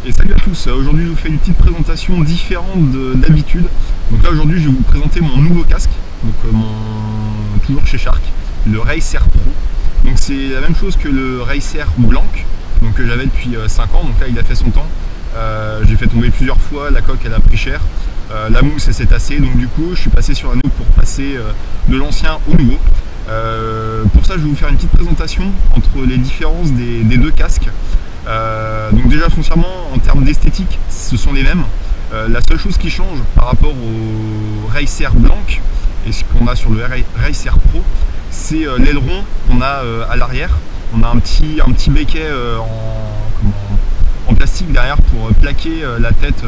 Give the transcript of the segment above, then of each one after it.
Et salut à tous, aujourd'hui je vous fais une petite présentation différente d'habitude. Donc là aujourd'hui je vais vous présenter mon nouveau casque, donc toujours chez Shark, le Racer Pro. Donc c'est la même chose que le Racer Blanc, donc que j'avais depuis 5 ans, donc là il a fait son temps. J'ai fait tomber plusieurs fois, la coque elle a pris cher, la mousse elle s'est tassée, donc du coup je suis passé sur un autre pour passer de l'ancien au nouveau. Pour ça je vais vous faire une petite présentation entre les différences des deux casques. Donc déjà foncièrement en termes d'esthétique ce sont les mêmes. La seule chose qui change par rapport au Racer Blanc et ce qu'on a sur le Racer Pro, c'est l'aileron qu'on a à l'arrière. On a un petit béquet en plastique derrière pour plaquer la tête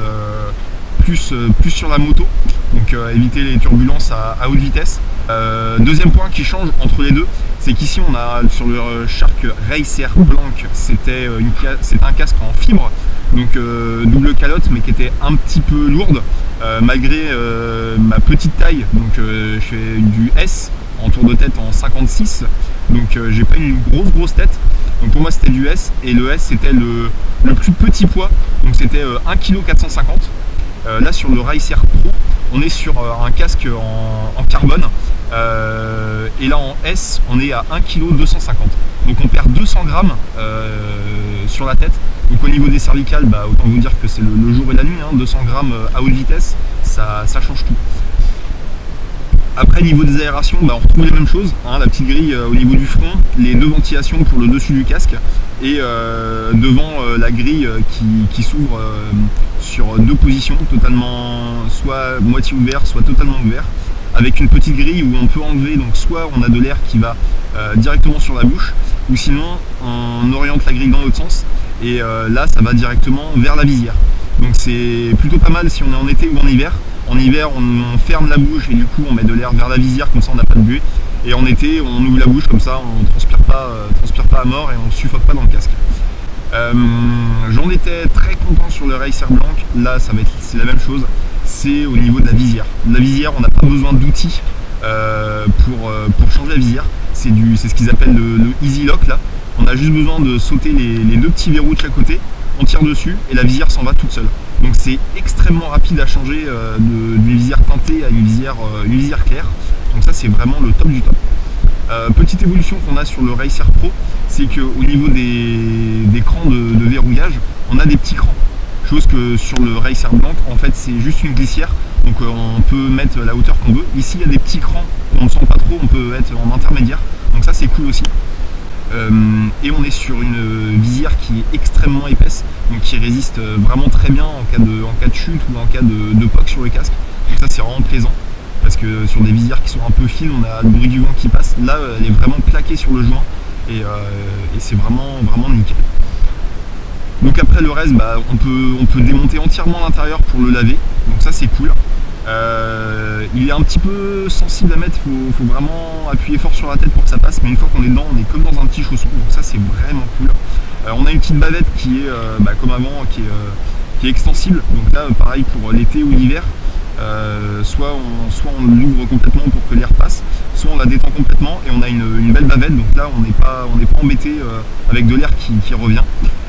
plus sur la moto, donc éviter les turbulences à haute vitesse. Deuxième point qui change entre les deux, c'est qu'ici on a sur le Shark Racer Blanc, c'était un casque en fibre, donc double calotte, mais qui était un petit peu lourde malgré ma petite taille. Donc je fais du S en tour de tête en 56, donc j'ai pas une grosse tête. Donc pour moi c'était du S, et le S c'était le plus petit poids, donc c'était 1,450 kg. Là sur le Racer Pro on est sur un casque en carbone, et là en S on est à 1,250 kg, donc on perd 200 grammes sur la tête. Donc au niveau des cervicales, autant vous dire que c'est le jour et la nuit, 200 grammes à haute vitesse, ça change tout. Après niveau des aérations, on retrouve les mêmes choses, la petite grille au niveau du front, les deux ventilations pour le dessus du casque, et devant la grille qui s'ouvre sur deux positions, totalement soit moitié ouvert, soit totalement ouvert, avec une petite grille où on peut enlever, donc soit on a de l'air qui va directement sur la bouche, ou sinon on oriente la grille dans l'autre sens, et là ça va directement vers la visière. Donc c'est plutôt pas mal si on est en été ou en hiver. En hiver on ferme la bouche et du coup on met de l'air vers la visière, comme ça on n'a pas de buée, et en été on ouvre la bouche, comme ça on transpire pas à mort et on ne suffoque pas dans le casque. J'en étais très content sur le Racer Blanc. Là c'est la même chose, c'est au niveau de la visière. La visière, on n'a pas besoin d'outils pour changer la visière, c'est ce qu'ils appellent le Easy Lock. Là on a juste besoin de sauter les deux petits verrous de chaque côté, on tire dessus et la visière s'en va toute seule. Donc c'est extrêmement rapide à changer d'une visière teintée à une visière claire. Donc ça c'est vraiment le top du top. Petite évolution qu'on a sur le Racer Pro, c'est qu'au niveau des crans de verrouillage, on a des petits crans. Chose que sur le Racer Blanc, en fait c'est juste une glissière, donc on peut mettre la hauteur qu'on veut. Ici il y a des petits crans, on ne sent pas trop, on peut être en intermédiaire, donc ça c'est cool aussi. Et on est sur une visière qui est extrêmement épaisse, donc qui résiste vraiment très bien en cas de chute ou en cas de POC sur le casque. Donc ça c'est vraiment plaisant, parce que sur des visières qui sont un peu fines, on a le bruit du vent qui passe. Là elle est vraiment plaquée sur le joint, et c'est vraiment nickel. Donc après le reste, on peut démonter entièrement l'intérieur pour le laver, donc ça c'est cool. Il est un petit peu sensible à mettre, il faut vraiment appuyer fort sur la tête pour que ça passe, mais une fois qu'on est dedans on est comme dans un petit chausson, donc ça c'est vraiment cool. On a une petite bavette qui est comme avant, qui est extensible, donc là pareil pour l'été ou l'hiver, soit on l'ouvre complètement pour que l'air passe, soit on la détend complètement et on a une belle bavette, donc là on n'est pas embêté avec de l'air qui revient.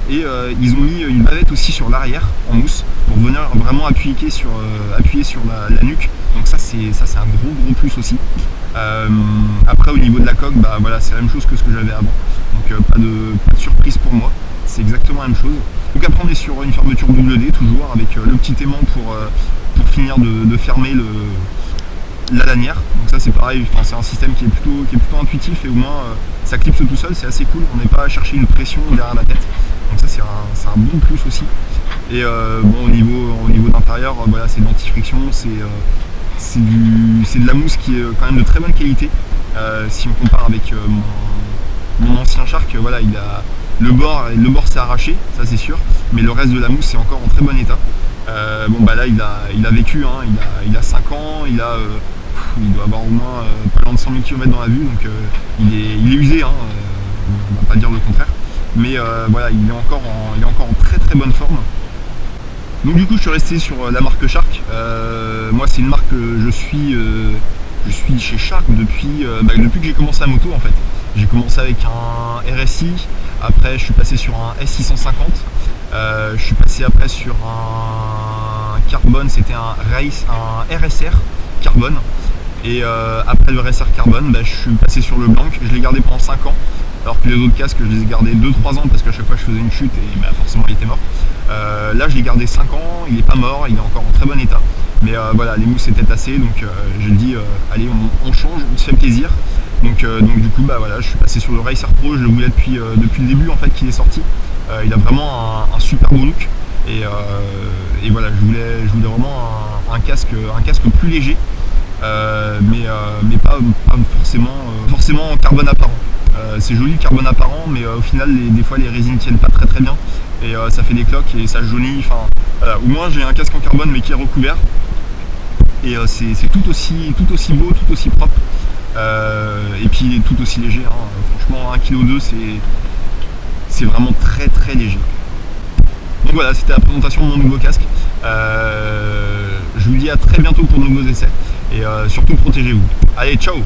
Et ils ont mis une bavette aussi sur l'arrière en mousse pour venir vraiment appuyer sur la nuque, donc ça c'est un gros plus aussi. Après au niveau de la coque, voilà, c'est la même chose que ce que j'avais avant, donc pas de surprise pour moi, c'est exactement la même chose. Donc après on est sur une fermeture double D toujours, avec le petit aimant pour finir de fermer la lanière. Donc ça c'est pareil, c'est un système qui est plutôt intuitif, et au moins ça clipse tout seul, c'est assez cool, on n'est pas à chercher une pression derrière la tête, donc ça c'est un bon plus aussi. Et bon, au niveau d'intérieur, voilà, c'est de l'anti-friction, c'est de la mousse qui est quand même de très bonne qualité. Si on compare avec mon ancien Shark, voilà, le bord s'est arraché, ça c'est sûr, mais le reste de la mousse est encore en très bon état. Bon là il a vécu, il a 5 ans, il doit avoir au moins pas loin de 100 000 km dans la vue, donc il est usé, on va pas dire le contraire, mais voilà, il est encore en très bonne forme. Donc du coup je suis resté sur la marque Shark. Moi c'est une marque que je suis chez Shark depuis que j'ai commencé la moto en fait. J'ai commencé avec un RSI, après je suis passé sur un S650, Je suis passé après sur un carbone, c'était un RSR carbone. Et après le RSR carbone, bah, je suis passé sur le blanc. Je l'ai gardé pendant 5 ans. Alors que les autres casques, je les ai gardés 2-3 ans parce qu'à chaque fois je faisais une chute et bah, forcément il était mort. Là je l'ai gardé 5 ans, il n'est pas mort, il est encore en très bon état. Mais voilà, les mousses étaient tassées, donc je dis allez on change, on se fait plaisir. Donc du coup bah voilà, je suis passé sur le Racer Pro, je le voulais depuis le début en fait qu'il est sorti. Il a vraiment un super beau look. Et voilà, je voulais vraiment un casque plus léger. Mais pas forcément en carbone apparent. C'est joli le carbone apparent, mais au final des fois les résines tiennent pas très bien et ça fait des cloques et ça jaunit. Enfin, voilà. Au moins j'ai un casque en carbone mais qui est recouvert et c'est tout aussi beau, tout aussi propre et puis il est tout aussi léger. Hein. Franchement 1,2 kg c'est vraiment très léger. Donc voilà, c'était la présentation de mon nouveau casque. Je vous dis à très bientôt pour de nouveaux essais et surtout protégez-vous. Allez, ciao!